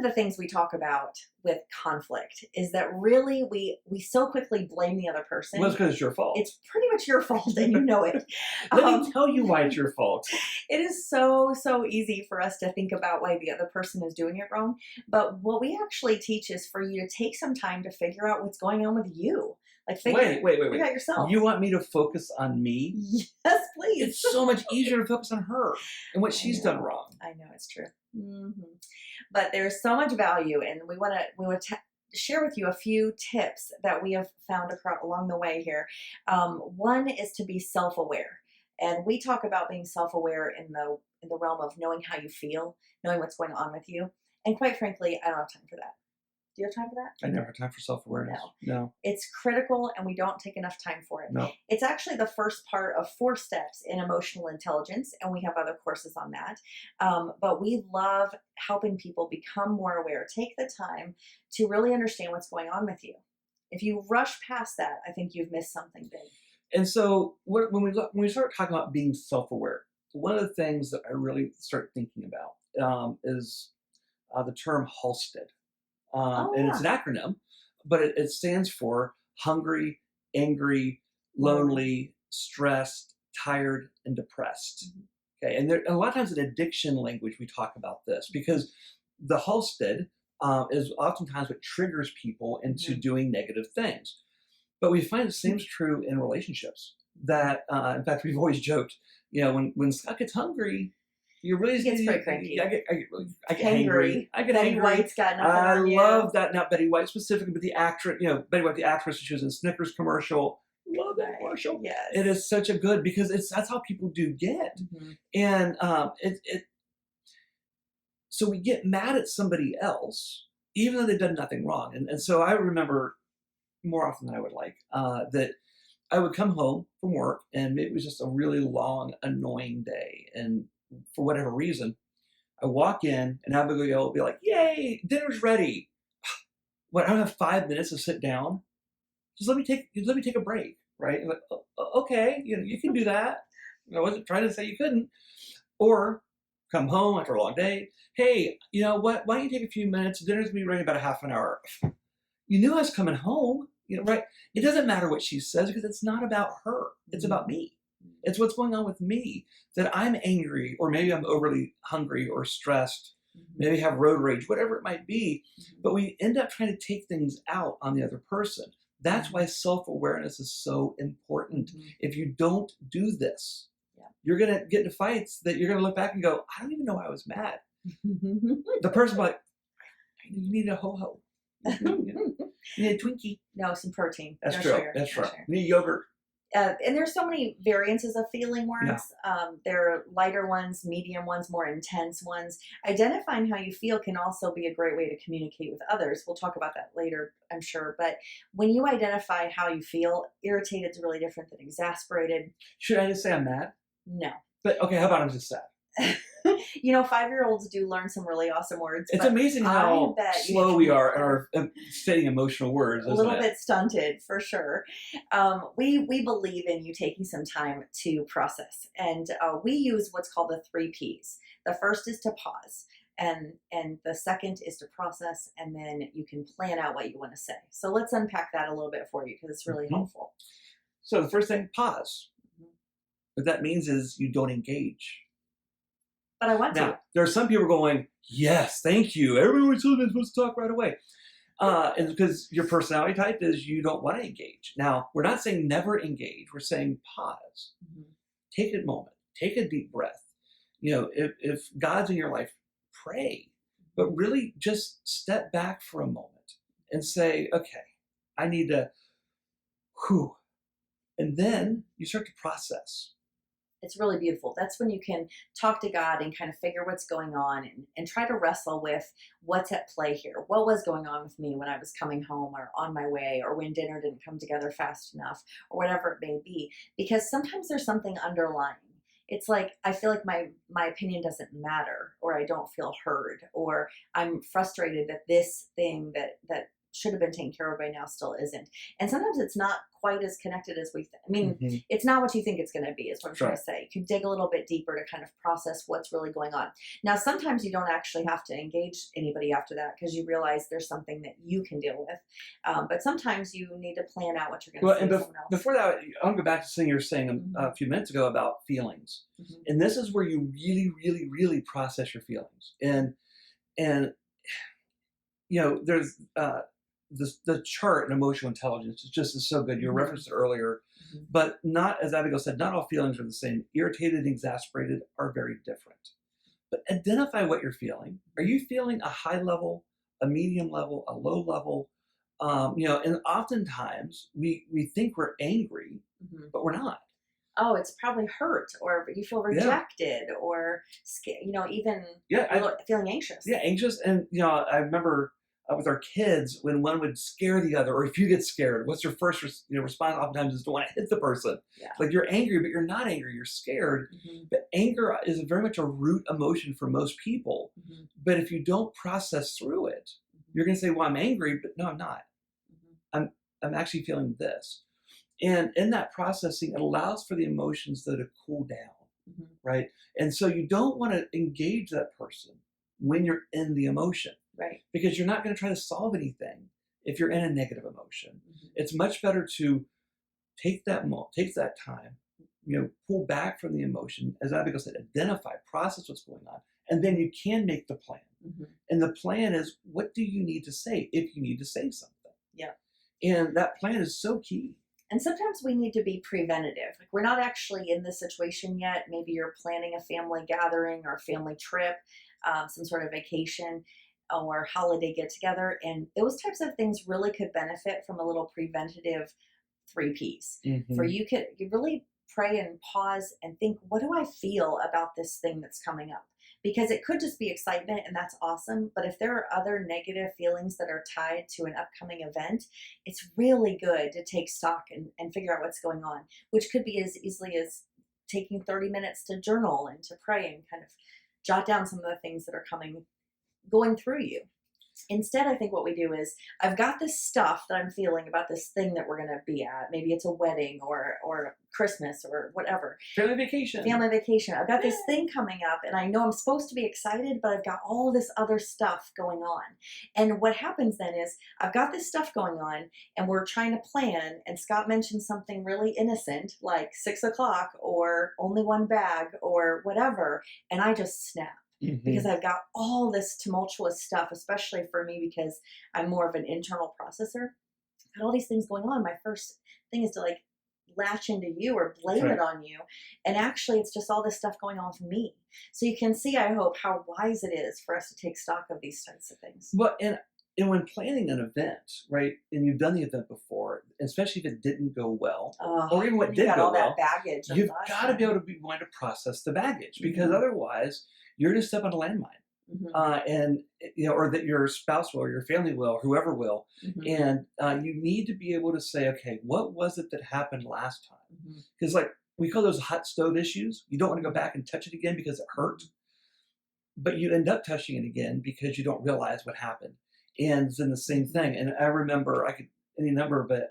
the things we talk about with conflict is that really we so quickly blame the other person. Well, it's because it's your fault. It's pretty much your fault, and you know it. Let me tell you why it's your fault. It is so easy for us to think about why the other person is doing it wrong. But what we actually teach is for you to take some time to figure out what's going on with you. Like figure out yourself. You want me to focus on me? Yes, please. It's so much easier to focus on her and what she's done wrong. I know, it's true. Mm-hmm. But there's so much value, and we want to share with you a few tips that we have found along the way here. One is to be self-aware, and we talk about being self-aware in the realm of knowing how you feel, knowing what's going on with you. And quite frankly, I don't have time for that. Do you have time for that? I never have time for self-awareness. No. It's critical, and we don't take enough time for it. No. It's actually the first part of 4 steps in emotional intelligence, and we have other courses on that. But we love helping people become more aware. Take the time to really understand what's going on with you. If you rush past that, I think you've missed something big. And so when we start talking about being self-aware, one of the things that I really start thinking about is the term HALSTED. And it's an acronym, but it stands for hungry, angry, lonely, stressed, tired, and depressed. Mm-hmm. Okay, and a lot of times in addiction language we talk about this because the HALSTED is oftentimes what triggers people into doing negative things. But we find the same is true in relationships. That in fact we've always joked, when Scott gets hungry, you really gets pretty cranky. I get angry. I get angry. Betty White's got nothing on you. I love that. Not Betty White specifically, but the actress. Betty White, the actress, she was in Snickers commercial. Love that commercial. Yes, it is such a good because that's how people do get, and so we get mad at somebody else even though they've done nothing wrong, and so I remember more often than I would like that I would come home from work and maybe it was just a really long, annoying day, and for whatever reason, I walk in and Abigail will be like, "Yay, dinner's ready." What? I don't have 5 minutes to sit down. Just let me take a break, right? I'm like, okay, you can do that. I wasn't trying to say you couldn't. Or come home after a long day. Hey, you know what? Why don't you take a few minutes? Dinner's gonna be ready in about a half an hour. You knew I was coming home, right? It doesn't matter what she says because it's not about her. It's about me. It's what's going on with me that I'm angry, or maybe I'm overly hungry or stressed, maybe have road rage, whatever it might be. But we end up trying to take things out on the other person. That's why self-awareness is so important. If you don't do this, you're going to get into fights that you're going to look back and go, I don't even know why I was mad. The person like, you need a ho-ho. You need a Twinkie. No, some protein. That's true. Sugar. That's right. You need yogurt. And there's so many variances of feeling words. There are lighter ones, medium ones, more intense ones. Identifying how you feel can also be a great way to communicate with others. We'll talk about that later, I'm sure. But when you identify how you feel, irritated is really different than exasperated. Should I just say I'm mad? No. But okay, how about I'm just sad? 5-year-olds do learn some really awesome words. It's amazing how slow we are in our stating emotional words. A little bit stunted, for sure. We believe in you taking some time to process, and we use what's called the 3 Ps. The first is to pause, and the second is to process, and then you can plan out what you want to say. So let's unpack that a little bit for you because it's really helpful. So the first thing, pause. What that means is you don't engage. But I want to. There are some people going, yes, thank you. Everyone's supposed to talk right away. And because your personality type is you don't want to engage. Now, we're not saying never engage. We're saying pause. Take a moment. Take a deep breath. If God's in your life, pray. But really just step back for a moment and say, okay, I need to, whew. And then you start to process. It's really beautiful. That's when you can talk to God and kind of figure what's going on and try to wrestle with what's at play here. What was going on with me when I was coming home or on my way, or when dinner didn't come together fast enough, or whatever it may be. Because sometimes there's something underlying. It's like, I feel like my opinion doesn't matter, or I don't feel heard, or I'm frustrated that this thing that should have been taken care of by now still isn't. And sometimes it's not quite as connected as we think. I mean, Mhm. it's not what you think it's going to be, is what I'm trying Sure. to say. You can dig a little bit deeper to kind of process what's really going on. Now, sometimes you don't actually have to engage anybody after that because you realize there's something that you can deal with. But sometimes you need to plan out what you're going Well, to say and to someone else. before that, I want to go back to something you were saying Mhm. a few minutes ago about feelings, Mhm. and this is where you really, really, really process your feelings. And there's the chart in emotional intelligence is so good. You Mhm. referenced it earlier, Mhm. but not, as Abigail said, not all feelings are the same. Irritated and exasperated are very different. But identify what you're feeling. Are you feeling a high level, a medium level, a low level? And oftentimes we think we're angry, Mhm. but we're not. Oh, it's probably hurt, or you feel Yeah, rejected, or even yeah, feeling anxious. yeah, anxious. And I remember with our kids when one would scare the other, or if you get scared, what's your first response? Oftentimes is to want to hit the person. Yeah. Like you're angry, but you're not angry. You're scared. Mhm. But anger is very much a root emotion for most people. Mhm. But if you don't process through it, you're going to say, "Well, I'm angry," but no, I'm not. Mhm. I'm actually feeling this. And in that processing, it allows for the emotions to cool down, Mhm. right? And so you don't want to engage that person when you're in the emotion Right. because you're not going to try to solve anything if you're in a negative emotion. Mhm. It's much better to take that time, pull back from the emotion, as Abigail said, identify, process what's going on, and then you can make the plan. Mhm. And the plan is, what do you need to say if you need to say something? Yeah. And that plan is so key. And sometimes we need to be preventative. Like, we're not actually in this situation yet. Maybe you're planning a family gathering or a family trip, some sort of vacation or holiday get together. And those types of things really could benefit from a little preventative three P's. For Hmm. you really pray and pause and think, what do I feel about this thing that's coming up? Because it could just be excitement and that's awesome. But if there are other negative feelings that are tied to an upcoming event, it's really good to take stock and figure out what's going on, which could be as easily as taking 30 minutes to journal and to pray and kind of jot down some of the things that are going through you. Instead, I think what we do is I've got this stuff that I'm feeling about this thing that we're going to be at. Maybe it's a wedding or Christmas or whatever. Family vacation. Family vacation. I've got this Yeah. thing coming up and I know I'm supposed to be excited, but I've got all this other stuff going on. And what happens then is I've got this stuff going on and we're trying to plan. And Scott mentioned something really innocent like 6 o'clock or only one bag or whatever. And I just snap because Hmm. I've got all this tumultuous stuff, especially for me because I'm more of an internal processor. I've got all these things going on. My first thing is to like latch into you or That's blame right. it on you. And actually, it's just all this stuff going on with me. So you can see, I hope, how wise it is for us to take stock of these types of things. Well, and when planning an event, right, and you've done the event before, especially if it didn't go well, Oh, or even what you did got go all that well, baggage of you've last got to be time. able to be willing to process the baggage because Mhm. otherwise you're going to step on a landmine. Mhm. And or that your spouse will, or your family will, or whoever will, Mhm. and you need to be able to say, okay, what was it that happened last time? Mhm. Because like we call those hot stove issues. You don't want to go back and touch it again because it hurt, but you end up touching it again because you don't realize what happened. And it's in the same thing. And I remember I could any number, but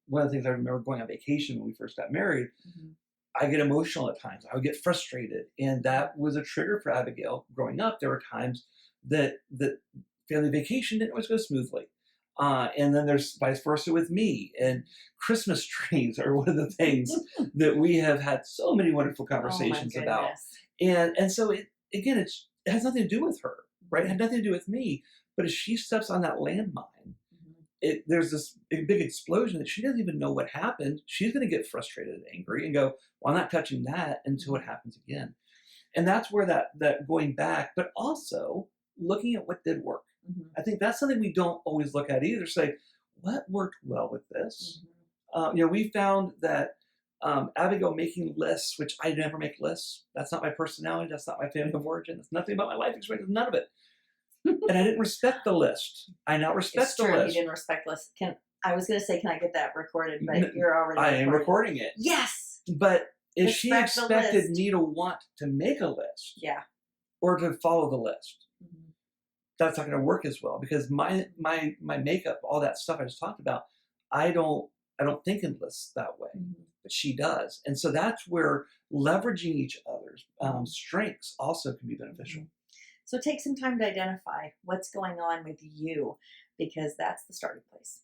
one of the things I remember going on vacation when we first got married. Mhm. I get emotional at times. I would get frustrated, and that was a trigger for Abigail. Growing up, there were times that family vacation didn't always go smoothly, and then there's vice versa with me. And Christmas trees are one of the things that we have had so many wonderful Oh my conversations about. goodness. And so it has nothing to do with her, right? It Mhm. had nothing to do with me. But if she steps on that landmine, Mhm. there's this big explosion that she doesn't even know what happened. She's going to get frustrated and angry and go, "Well, I'm not touching that until it Mhm. happens again." And that's where that going back, but also looking at what did work. Mhm. I think that's something we don't always look at either. Say, what worked well with this? Mhm. We found that Abigail making lists, which I never make lists. That's not my personality. That's not my family of origin. That's nothing about my life experience. None of it. And I didn't respect the list. I now It's respect the true. He list. didn't respect us. I was going to say, can I get that recorded? But N- you're already I am recording it. Yes. But if she Respect the expected list. me to want to make a list Yeah. or to follow the list, Mhm. that's not going to work as well because my makeup, all that stuff I just talked about, I don't I don't think in lists that way, Mhm. but she does. And so that's where leveraging each other's strengths also can be beneficial. So take some time to identify what's going on with you because that's the starting place.